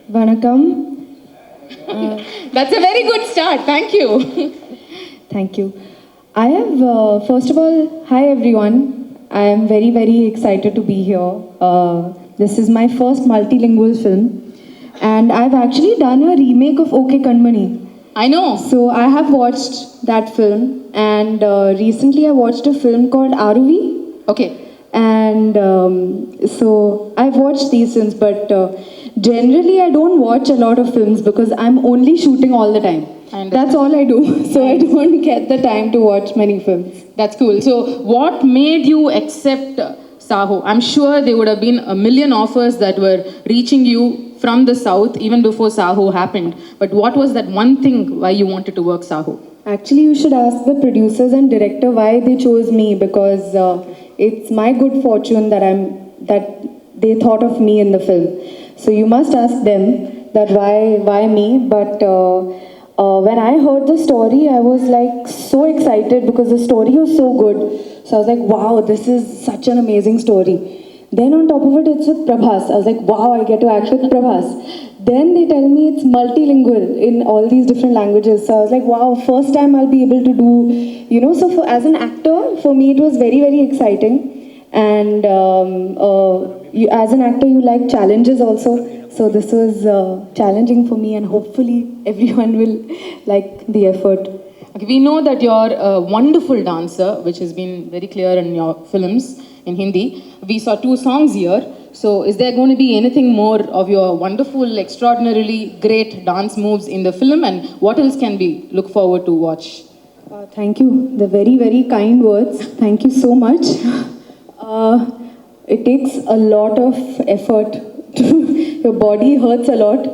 Vanakkam. That's a very good start. Thank you. Thank you. I have, first of all, hi everyone. I am very, very excited to be here. This is my first multilingual film, and I've actually done a remake of OK Kanmani. I know. So I have watched that film, and recently I watched a film called Aruvi. Okay. And so I've watched these films, but generally I don't watch a lot of films because I'm only shooting all the time. That's all I do. So I don't get the time to watch many films. That's cool. So, what made you accept Saho? I'm sure there would have been a million offers that were reaching you from the south even before Saho happened. But what was that one thing why you wanted to work Saho? Actually, you should ask the producers and director why they chose me, because it's my good fortune that they thought of me in the film. So you must ask them that why me. But when I heard the story, I was like so excited because the story was so good. So I was like, wow, this is such an amazing story. Then on top of it, it's with Prabhas. I was like, wow, I get to act with Prabhas. Then they tell me it's multilingual in all these different languages. So I was like, wow, first time I'll be able to do, so as an actor, for me it was very, very exciting. And as an actor, you like challenges also. So this was challenging for me, and hopefully everyone will like the effort. Okay, we know that you're a wonderful dancer, which has been very clear in your films in Hindi. We saw 2 songs here. So, is there going to be anything more of your wonderful, extraordinarily great dance moves in the film, and what else can we look forward to watch? Thank you. The very, very kind words. Thank you so much. It takes a lot of effort. Your body hurts a lot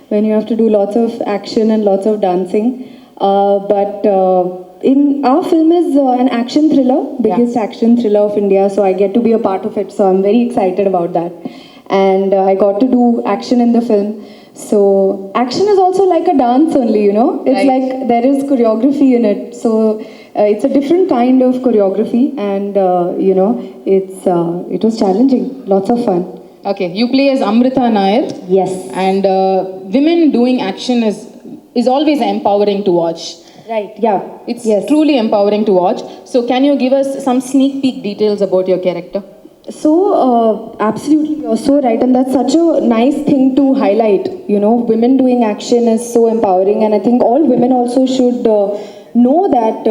when you have to do lots of action and lots of dancing. But in our film is an action thriller, biggest action thriller of India, so I get to be a part of it, so I'm very excited about that. And I got to do action in the film. So action is also like a dance only, It's like there is choreography in it. So it's a different kind of choreography, and it was challenging, lots of fun. Okay, you play as Amrita Nair. Yes. And women doing action is always empowering to watch. Right, yeah. It's truly empowering to watch. So can you give us some sneak peek details about your character? So, absolutely, you're so right, and that's such a nice thing to highlight. Women doing action is so empowering, and I think all women also should know that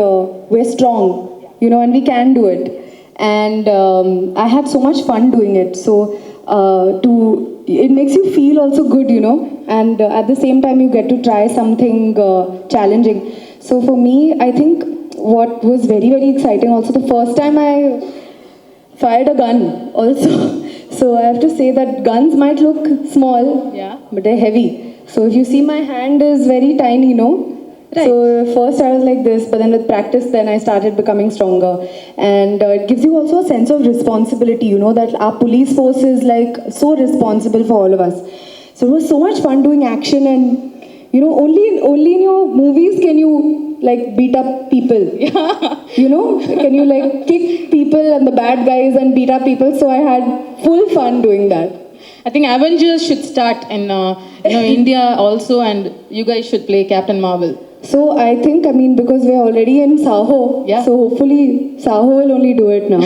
we're strong, and we can do it. And I had so much fun doing it. So, it makes you feel also good, and at the same time, you get to try something challenging. So, for me, I think what was very, very exciting also, the first time I fired a gun also. So I have to say that guns might look small, but they're heavy. So if you see, my hand is very tiny, Right. So first I was like this, but then with practice, then I started becoming stronger. And it gives you also a sense of responsibility, that our police force is like so responsible for all of us. So it was so much fun doing action, and only in your movies can you like beat up people. Can you like kick people and the bad guys and beat up people? So I had full fun doing that. I think Avengers should start in India also, and you guys should play Captain Marvel. So I think, because we're already in Saho, so hopefully Saho will only do it now.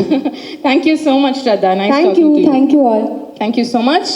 Thank you so much, Shraddha. Nice talking to you. Thank you all. Thank you so much.